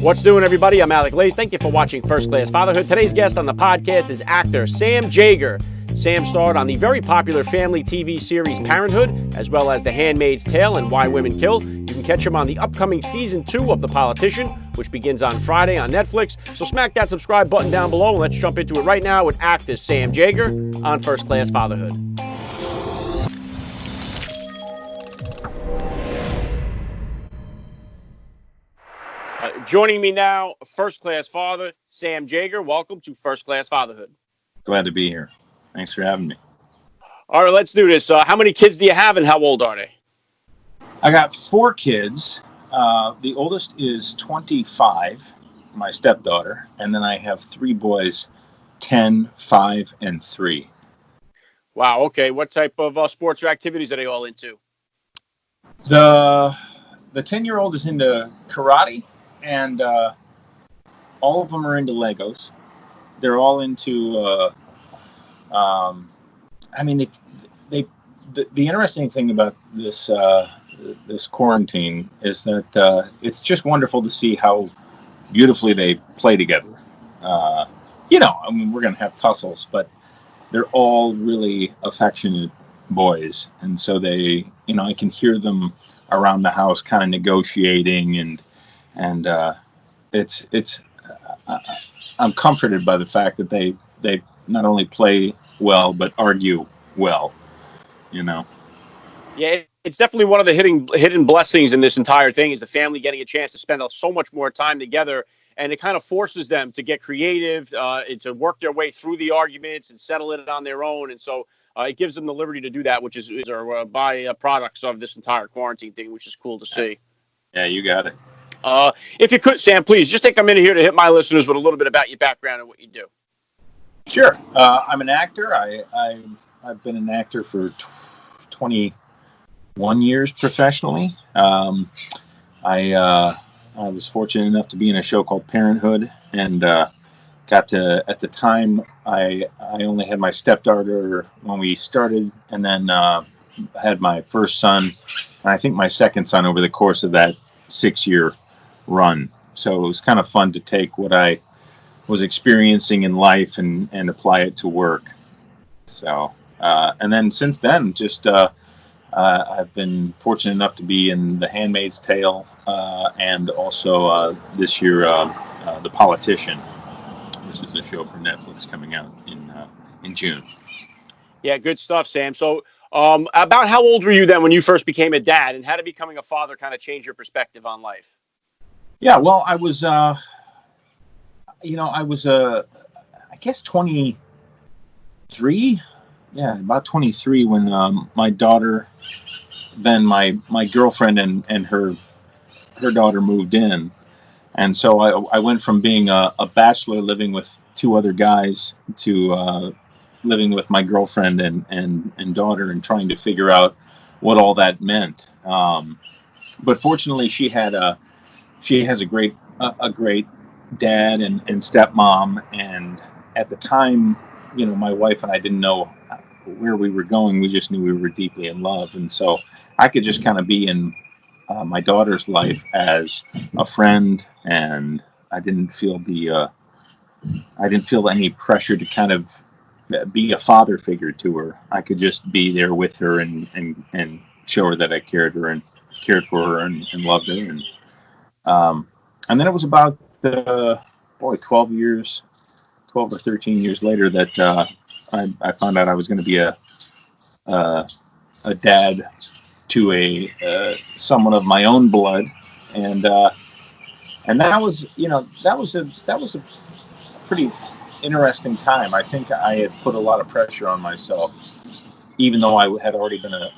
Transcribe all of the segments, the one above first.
What's doing, everybody? I'm Alec. Thank you for watching First Class Fatherhood. Today's guest on the podcast is actor Sam Jaeger. Sam starred on the very popular family TV series Parenthood, as well as The Handmaid's Tale and Why Women Kill. You can catch him on the upcoming Season 2 of The Politician, which begins on Friday on Netflix. So smack that subscribe button down below, and let's jump into it right now with actor Sam Jaeger on First Class Fatherhood. Joining me now, First Class Father, Sam Jaeger. Welcome to First Class Fatherhood. Glad to be here. Thanks for having me. All right, let's do this. How many kids do you have, and how old are they? I got 4 kids. The oldest is 25, my stepdaughter, and then I have 3 boys, 10, 5, and 3. Wow, okay. What type of sports or activities are they all into? The 10-year-old is into karate, and all of them are into Legos. They're all into the interesting thing about this this quarantine is that it's just wonderful to see how beautifully they play together. We're going to have tussles, but they're all really affectionate boys, and so they, I can hear them around the house kind of negotiating, and I'm comforted by the fact that they not only play well but argue well. Yeah, it's definitely one of the hidden blessings in this entire thing is the family getting a chance to spend so much more time together, and it kind of forces them to get creative, and to work their way through the arguments and settle it on their own. And so it gives them the liberty to do that, which is byproducts of this entire quarantine thing, which is cool to see. Yeah, you got it. If you could, Sam, please just take a minute here to hit my listeners with a little bit about your background and what you do. Sure. I'm an actor. I've been an actor for 21 years professionally. I was fortunate enough to be in a show called Parenthood, and got to, at the time, I only had my stepdaughter when we started, and then had my first son, and I think my second son over the course of that 6-year run. So it was kind of fun to take what I was experiencing in life and apply it to work. So, and then since then, just I've been fortunate enough to be in The Handmaid's Tale, and also this year, The Politician, which is a show for Netflix coming out in June. Yeah, good stuff, Sam. So about how old were you then when you first became a dad, and how did becoming a father kind of change your perspective on life? Yeah, well, I was, I guess 23. Yeah, about 23 when my daughter, then my girlfriend and her daughter moved in. And so I went from being a bachelor living with 2 other guys to living with my girlfriend and daughter, and trying to figure out what all that meant. But fortunately, she has a great dad and stepmom, and at the time, my wife and I didn't know where we were going. We just knew we were deeply in love, and so I could just kind of be in my daughter's life as a friend, and I didn't feel any pressure to kind of be a father figure to her. I could just be there with her and show her that I cared for her and loved her, and then it was about 12 or 13 years later that I found out I was going to be a dad to someone of my own blood, and that was a pretty interesting time. I think I had put a lot of pressure on myself, even though I had already been a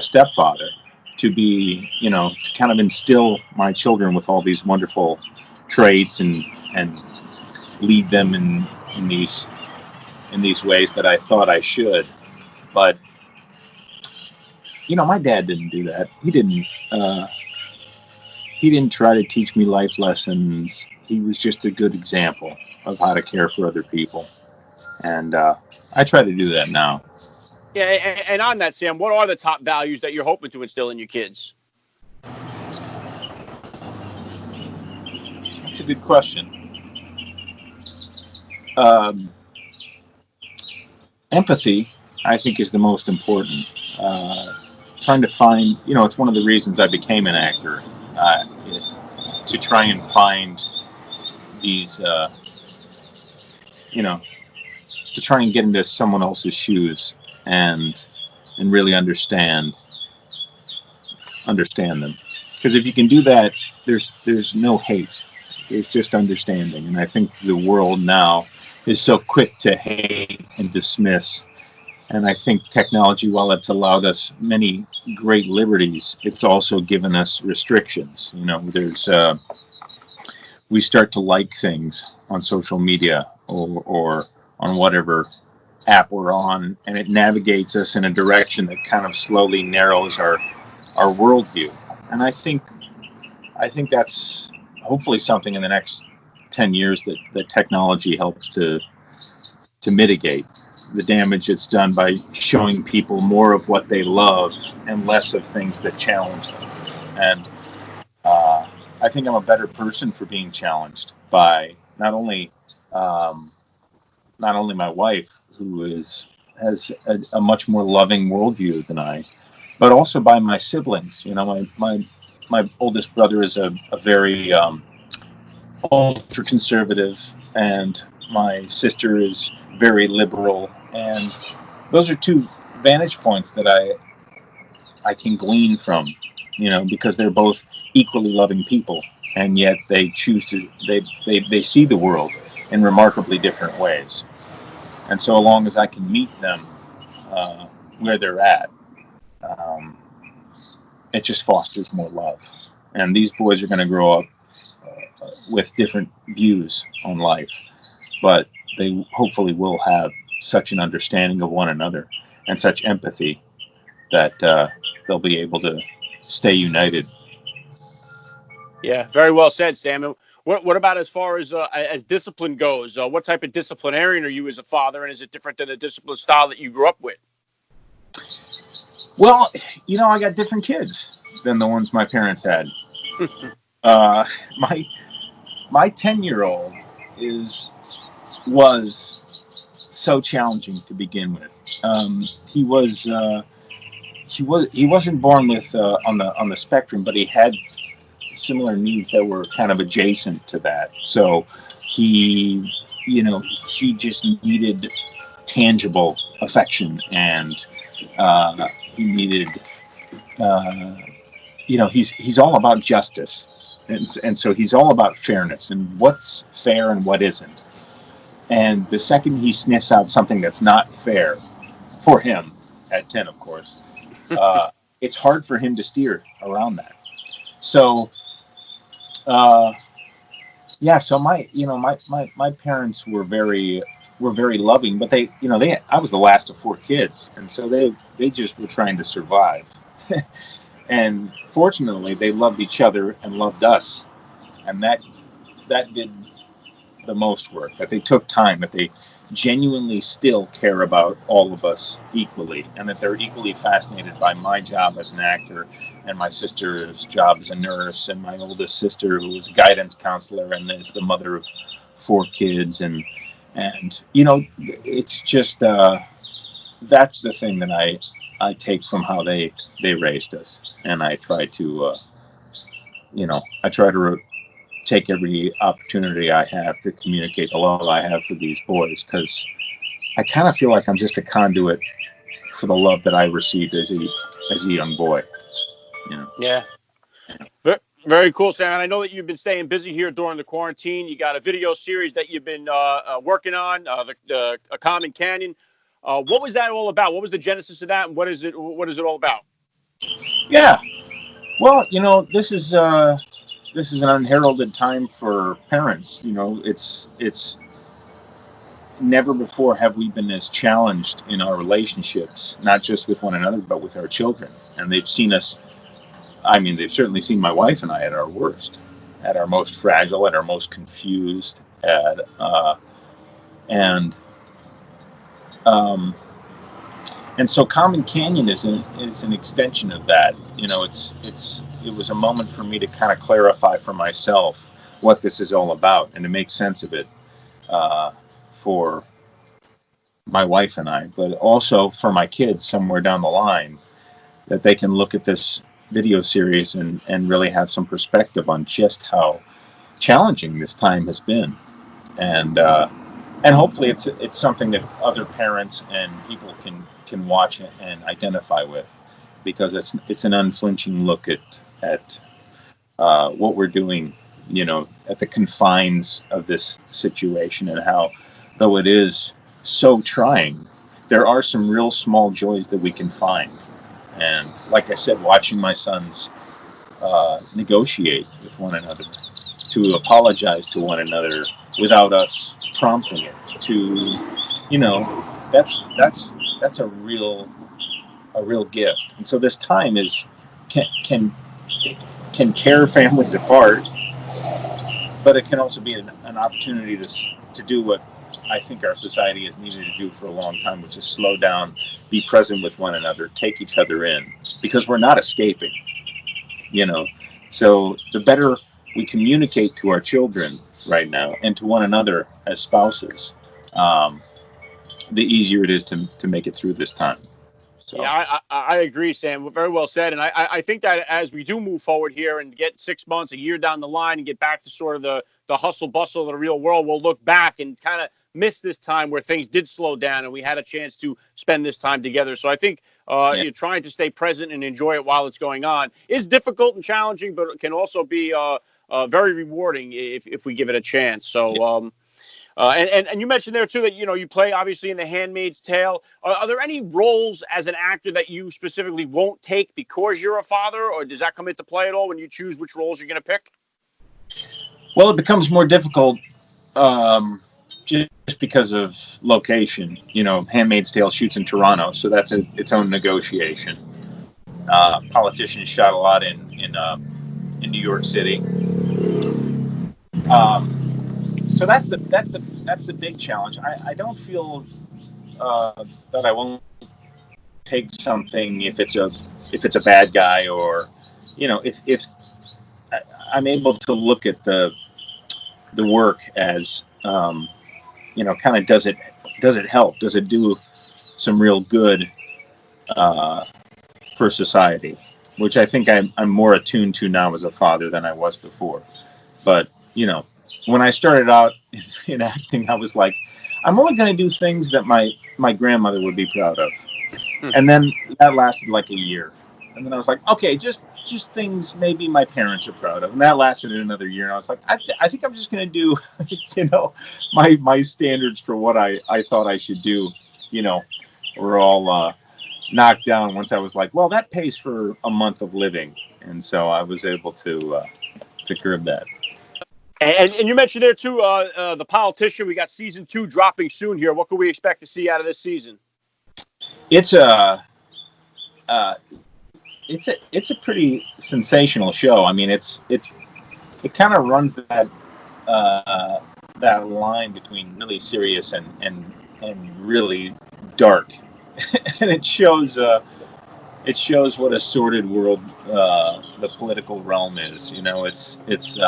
stepfather, to be, to kind of instill my children with all these wonderful traits and lead them in these ways that I thought I should. But my dad didn't do that. He didn't try to teach me life lessons. He was just a good example of how to care for other people, and I try to do that now. Yeah, and on that, Sam, what are the top values that you're hoping to instill in your kids? That's a good question. Um, Empathy, I think, is the most important. Trying to find, it's one of the reasons I became an actor, to try and find these, you know, to try and get into someone else's shoes and really understand them. Because if you can do that, there's no hate. There's just understanding. And I think the world now is so quick to hate and dismiss. And I think technology, while it's allowed us many great liberties, it's also given us restrictions. We start to like things on social media or on whatever app we're on, and it navigates us in a direction that kind of slowly narrows our worldview. And I think that's hopefully something in the next 10 years that technology helps to mitigate the damage it's done by showing people more of what they love and less of things that challenge them. And I think I'm a better person for being challenged by not only my wife, who has a much more loving worldview than I, but also by my siblings. My oldest brother is a very ultra conservative, and my sister is very liberal, and those are two vantage points that I can glean from, because they're both equally loving people, and yet they choose to they see the world in remarkably different ways. And so, long as I can meet them where they're at, it just fosters more love. And these boys are going to grow up with different views on life, but they hopefully will have such an understanding of one another and such empathy that they'll be able to stay united. Yeah, very well said, Sam. And what about as far as discipline goes? What type of disciplinarian are you as a father, and is it different than the discipline style that you grew up with? Well, I got different kids than the ones my parents had. uh, my 10-year-old was so challenging to begin with. He wasn't born with on the spectrum, but he had similar needs that were kind of adjacent to that. So he just needed tangible affection, and he needed he's all about justice, and so he's all about fairness and what's fair and what isn't. And the second he sniffs out something that's not fair for him at 10, of course, it's hard for him to steer around that. So so my parents were very loving, but I was the last of 4 kids, and so they just were trying to survive. And fortunately, they loved each other and loved us, and that did the most work. That they took time, that they genuinely still care about all of us equally, and that they're equally fascinated by my job as an actor, and my sister's job as a nurse, and my oldest sister, who was a guidance counselor and is the mother of 4 kids, and it's just that's the thing that I take from how they raised us, and I try to take every opportunity I have to communicate the love I have for these boys, because I kind of feel like I'm just a conduit for the love that I received as a young boy. Yeah. Very cool, Sam. And I know that you've been staying busy here during the quarantine. You got a video series that you've been working on, A Common Canyon. What was that all about? What was the genesis of that, and what is it all about? Yeah. Well, this is an unheralded time for parents. It's never before have we been as challenged in our relationships, not just with one another, but with our children. And they've seen us. I mean, they've certainly seen my wife and I at our worst, at our most fragile, at our most confused, and so Common Canyon is an extension of that. It was a moment for me to kind of clarify for myself what this is all about and to make sense of it for my wife and I, but also for my kids somewhere down the line, that they can look at this video series and really have some perspective on just how challenging this time has been. And hopefully it's something that other parents and people can watch and identify with, because it's an unflinching look at what we're doing, at the confines of this situation, and how, though it is so trying, there are some real small joys that we can find. And like I said, watching my sons negotiate with one another, to apologize to one another without us prompting it, that's a real gift. And so this time can tear families apart, but it can also be an opportunity to do what I think our society has needed to do for a long time, which is slow down, be present with one another, take each other in, because we're not escaping, So the better we communicate to our children right now and to one another as spouses, the easier it is to make it through this time. So. Yeah, I agree, Sam. Very well said. And I think that as we do move forward here and get 6 months, a year down the line, and get back to sort of the hustle bustle of the real world, we'll look back and kind of miss this time where things did slow down and we had a chance to spend this time together. So I think you're trying to stay present and enjoy it while it's going on is difficult and challenging, but it can also be very rewarding if we give it a chance. So. And you mentioned there too that you play obviously in the Handmaid's Tale. Are there any roles as an actor that you specifically won't take because you're a father, or does that come into play at all when you choose which roles you're going to pick? Well, it becomes more difficult just because of location. Handmaid's Tale shoots in Toronto, so that's its own negotiation. Politicians shot a lot in New York City. So that's the big challenge. I don't feel that I won't take something if it's a bad guy, or if I'm able to look at the work as kind of does it help? Does it do some real good for society? Which I think I'm more attuned to now as a father than I was before. But when I started out in acting, I was like, I'm only going to do things that my grandmother would be proud of. And then that lasted like a year. And then I was like, okay, just things maybe my parents are proud of. And that lasted another year. And I was like, I think I'm just going to do, my standards for what I thought I should do, were all knocked down once I was like, well, that pays for a month of living. And so I was able to curb that. And you mentioned there too, The Politician. We got season 2 dropping soon here. What can we expect to see out of this season? It's a pretty sensational show. I mean, it kind of runs that line between really serious and really dark, and it shows what a sordid world the political realm is. It's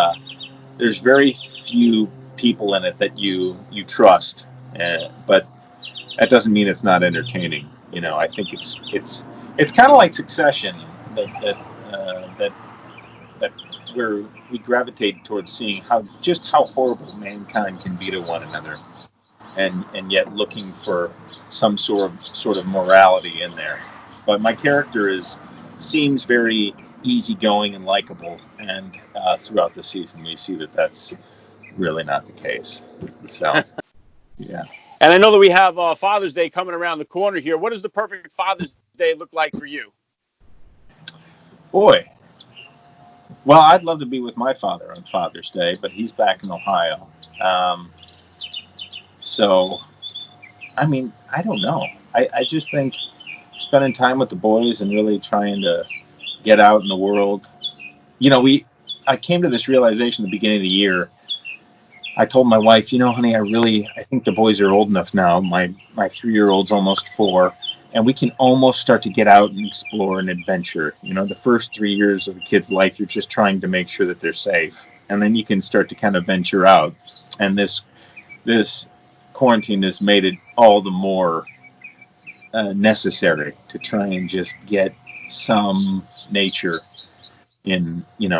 there's very few people in it that you trust, but that doesn't mean it's not entertaining. I think it's kind of like Succession, that where we gravitate towards seeing how horrible mankind can be to one another, and yet looking for some sort of morality in there. But my character seems very easygoing and likable, and throughout the season we see that that's really not the case. So, yeah. And I know that we have Father's Day coming around the corner here. What does the perfect Father's Day look like for you? Boy. Well, I'd love to be with my father on Father's Day, but he's back in Ohio. So, I mean, I don't know. I just think spending time with the boys and really trying to get out in the world. I came to this realization at the beginning of the year. I told my wife, honey, I think the boys are old enough now. My 3-year-old's almost 4, and we can almost start to get out and explore and adventure. The first 3 years of a kid's life, you're just trying to make sure that they're safe. and then you can start to kind of venture out. And this quarantine has made it all the more necessary to try and just get some nature in in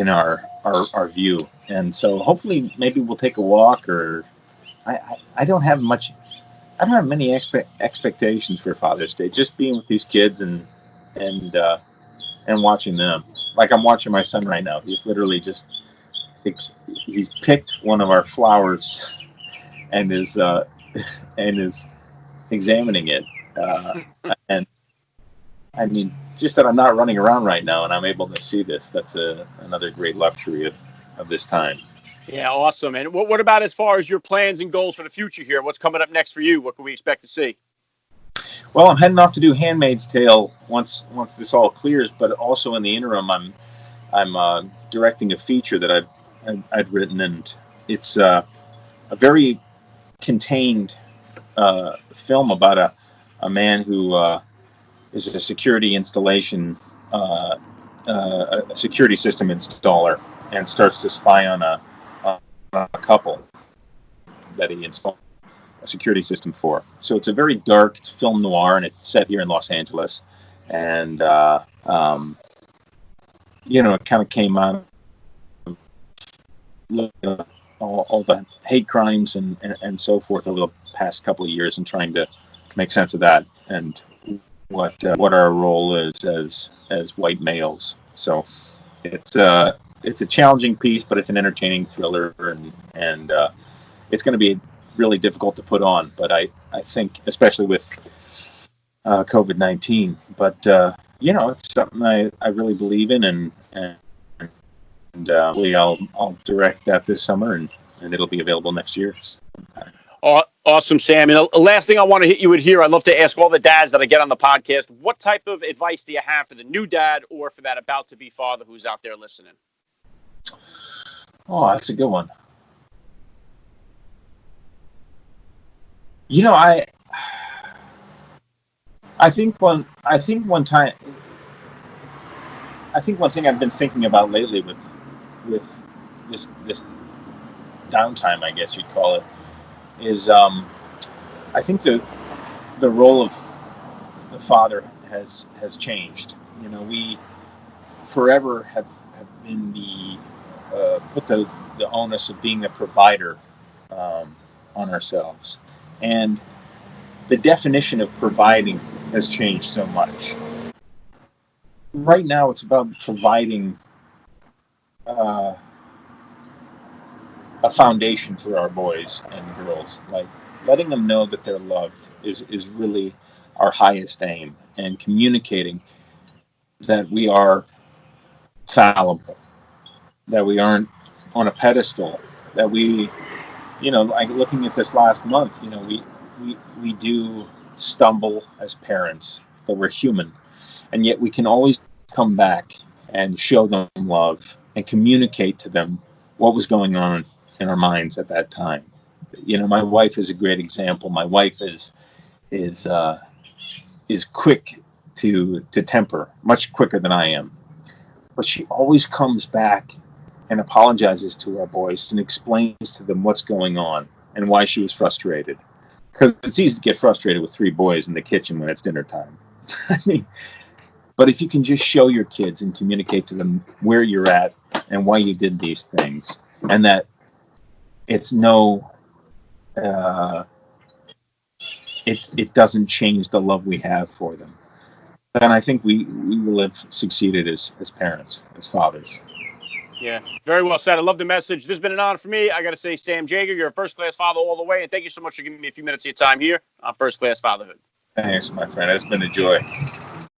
our view. And so hopefully maybe we'll take a walk, or I don't have many expectations for Father's Day. Just being with these kids and watching them. Like I'm watching my son right now. He's literally he's picked one of our flowers and is examining it. And I mean, just that I'm not running around right now and I'm able to see this. That's another great luxury of this time. Yeah, awesome. And what about as far as your plans and goals for the future here? What's coming up next for you? What can we expect to see? Well, I'm heading off to do Handmaid's Tale once this all clears, but also in the interim, I'm directing a feature that I'd written, and it's a very contained film about a man who is a security installation, a security system installer, and starts to spy on a couple that he installed a security system for. So it's a very dark, it's film noir, and it's set here in Los Angeles. And it kind of came out of all the hate crimes and so forth over the past couple of years, and trying to make sense of that and what our role is as white males. So it's a challenging piece, but it's an entertaining thriller, and it's going to be really difficult to put on, but I think especially with COVID-19, but it's something I really believe in, and I'll direct that this summer, and it'll be available next year. Awesome, Sam. And the last thing I want to hit you with here, I'd love to ask all the dads that I get on the podcast, what type of advice do you have for the new dad or for that about to be father who's out there listening? Oh, that's a good one. I think one thing I've been thinking about lately with this downtime, I guess you'd call it, is I think the role of the father has changed. We forever have been put the onus of being a provider on ourselves. And the definition of providing has changed so much. Right now, it's about providing a foundation for our boys and girls. Like letting them know that they're loved is really our highest aim, and communicating that we are fallible, that we aren't on a pedestal, that we, like looking at this last month, we do stumble as parents, that we're human, and yet we can always come back and show them love and communicate to them what was going on in our minds at that time. My wife is a great example. My wife is quick to temper, much quicker than I am, but she always comes back and apologizes to our boys and explains to them what's going on and why she was frustrated. Because it's easy to get frustrated with 3 boys in the kitchen when it's dinner time. I mean, but if you can just show your kids and communicate to them where you're at and why you did these things, and that it's it doesn't change the love we have for them, then I think we will have succeeded as parents, as fathers. Yeah, very well said. I love the message. This has been an honor for me. I got to say, Sam Jaeger, you're a first-class father all the way, and thank you so much for giving me a few minutes of your time here on First Class Fatherhood. Thanks, my friend. It's been a joy.